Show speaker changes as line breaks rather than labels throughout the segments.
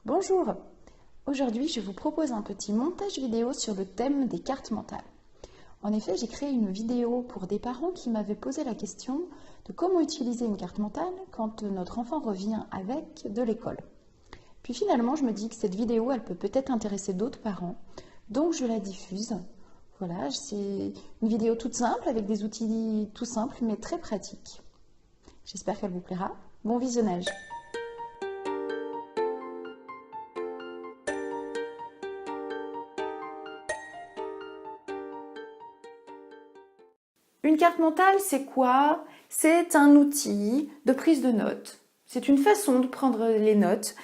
Bonjour! Aujourd'hui, je vous propose un petit montage vidéo sur le thème des cartes mentales. En effet, j'ai créé une vidéo pour des parents qui m'avaient posé la question de comment utiliser une carte mentale quand notre enfant revient avec de l'école. Puis finalement, je me dis que cette vidéo, elle peut peut-être intéresser d'autres parents, donc je la diffuse. Voilà, c'est une vidéo toute simple avec des outils tout simples mais très pratiques. J'espère qu'elle vous plaira. Bon visionnage!
Une carte mentale, c'est quoi? C'est un outil de prise de notes. C'est une façon de prendre les notes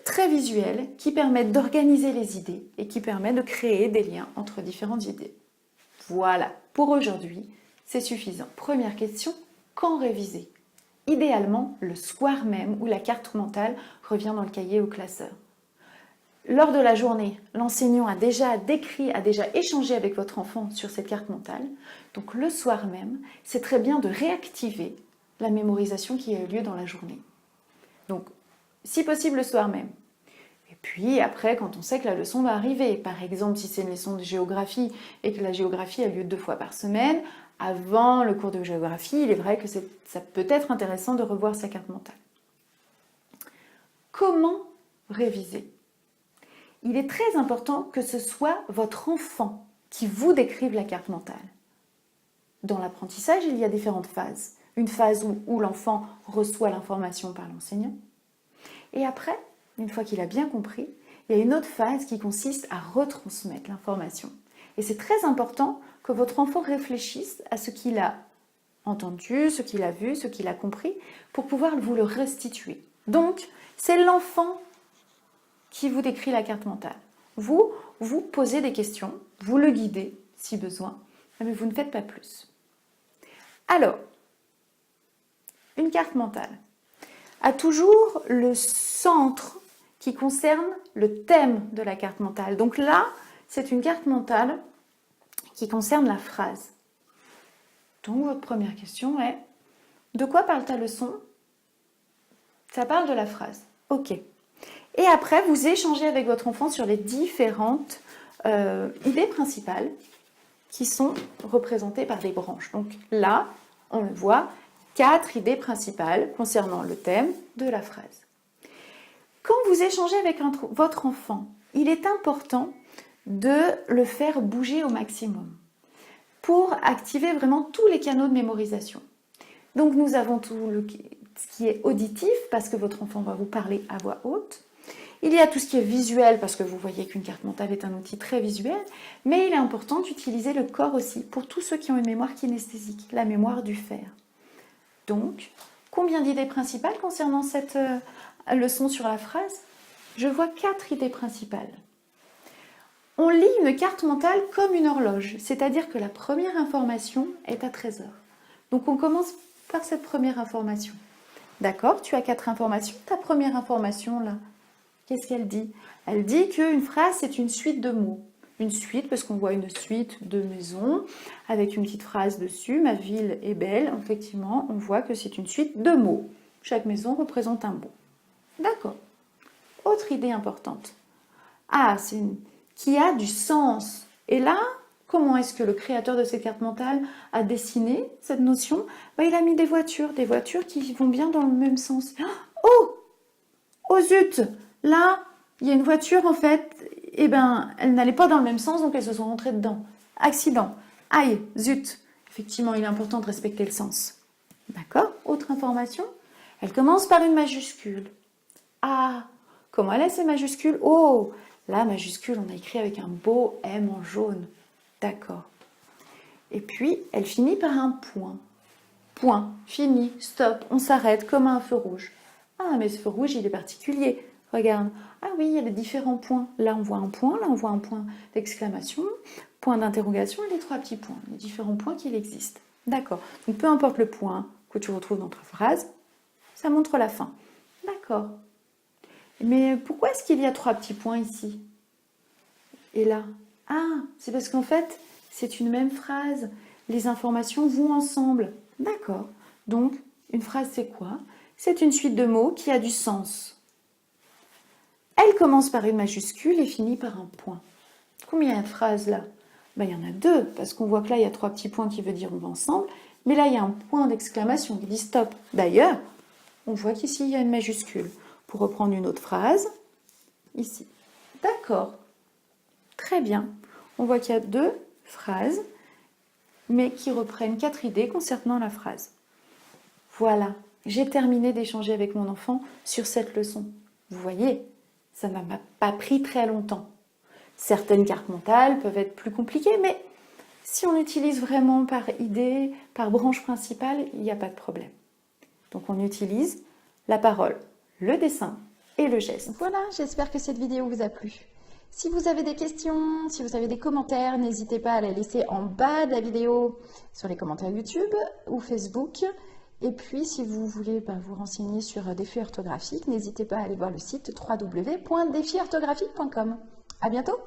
très visuelle qui permet d'organiser les idées et qui permet de créer des liens entre différentes idées. Voilà, pour aujourd'hui, c'est suffisant. Première question, quand réviser? Idéalement, le soir même où la carte mentale revient dans le cahier au classeur. Lors de la journée, l'enseignant a déjà décrit, a déjà échangé avec votre enfant sur cette carte mentale. Donc le soir même, c'est très bien de réactiver la mémorisation qui a eu lieu dans la journée. Donc, si possible, le soir même. Et puis après, quand on sait que la leçon va arriver, par exemple si c'est une leçon de géographie et que la géographie a lieu 2 fois par semaine, avant le cours de géographie, il est vrai que ça peut être intéressant de revoir sa carte mentale. Comment réviser? Il est très important que ce soit votre enfant qui vous décrive la carte mentale. Dans l'apprentissage, il y a différentes phases. Une phase où l'enfant reçoit l'information par l'enseignant. Et après, une fois qu'il a bien compris, il y a une autre phase qui consiste à retransmettre l'information. Et c'est très important que votre enfant réfléchisse à ce qu'il a entendu, ce qu'il a vu, ce qu'il a compris, pour pouvoir vous le restituer. Donc, c'est l'enfant qui vous décrit la carte mentale. Vous posez des questions, vous le guidez si besoin, mais vous ne faites pas plus. Alors, une carte mentale a toujours le centre qui concerne le thème de la carte mentale. Donc là, c'est une carte mentale qui concerne la phrase. Donc votre première question est, de quoi parle ta leçon? Ça parle de la phrase. Ok. Et après, vous échangez avec votre enfant sur les différentes idées principales qui sont représentées par des branches. Donc là, on le voit, 4 idées principales concernant le thème de la phrase. Quand vous échangez avec votre enfant, il est important de le faire bouger au maximum pour activer vraiment tous les canaux de mémorisation. Donc nous avons tout ce qui est auditif, parce que votre enfant va vous parler à voix haute. Il y a tout ce qui est visuel, parce que vous voyez qu'une carte mentale est un outil très visuel, mais il est important d'utiliser le corps aussi, pour tous ceux qui ont une mémoire kinesthésique, la mémoire du faire. Donc, combien d'idées principales concernant cette leçon sur la phrase? Je vois 4 idées principales. On lit une carte mentale comme une horloge, c'est-à-dire que la première information est à 13 heures. Donc on commence par cette première information. D'accord, tu as 4 informations. Ta première information, là, qu'est-ce qu'elle dit? Elle dit qu'une phrase, c'est une suite de mots. Une suite, parce qu'on voit une suite de maisons, avec une petite phrase dessus. Ma ville est belle. Effectivement, on voit que c'est une suite de mots. Chaque maison représente un mot. D'accord. Autre idée importante. Ah, c'est qui a du sens. Et là, comment est-ce que le créateur de cette carte mentale a dessiné cette notion? Il a mis des voitures qui vont bien dans le même sens. Oh! Oh zut! Là, il y a une voiture en fait, elle n'allait pas dans le même sens, donc elles se sont rentrées dedans. Accident. Aïe, zut! Effectivement, il est important de respecter le sens. D'accord? Autre information. Elle commence par une majuscule. Ah! Comment elle est ces majuscules? Oh! La majuscule, on a écrit avec un beau M en jaune. D'accord. Et puis, elle finit par un point. Point, fini, stop, on s'arrête comme à un feu rouge. Ah, mais ce feu rouge, il est particulier. Regarde. Ah oui, il y a les différents points. Là, on voit un point, là, on voit un point d'exclamation, point d'interrogation et les 3 petits points. Les différents points qu'il existe. D'accord. Donc, peu importe le point que tu retrouves dans ta phrase, ça montre la fin. D'accord. Mais pourquoi est-ce qu'il y a 3 petits points ici? Et là? Ah, c'est parce qu'en fait, c'est une même phrase. Les informations vont ensemble. D'accord. Donc, une phrase, c'est quoi? C'est une suite de mots qui a du sens. Elle Elle commence par une majuscule et finit par un point. Combien il y a de phrases là? Ben, il y en a 2, parce qu'on voit que là, il y a 3 petits points qui veut dire on va ensemble. Mais là, il y a un point d'exclamation qui dit stop. D'ailleurs, on voit qu'ici, il y a une majuscule. Pour reprendre une autre phrase, ici. D'accord. Très bien. On voit qu'il y a 2 phrases, mais qui reprennent 4 idées concernant la phrase. Voilà, j'ai terminé d'échanger avec mon enfant sur cette leçon. Vous voyez, ça ne m'a pas pris très longtemps. Certaines cartes mentales peuvent être plus compliquées, mais si on utilise vraiment par idée, par branche principale, il n'y a pas de problème. Donc on utilise la parole, le dessin et le geste.
Voilà, j'espère que cette vidéo vous a plu. Si vous avez des questions, si vous avez des commentaires, n'hésitez pas à les laisser en bas de la vidéo sur les commentaires YouTube ou Facebook. Et puis, si vous voulez vous renseigner sur défis orthographiques, n'hésitez pas à aller voir le site www.defiorthographiques.com. À bientôt!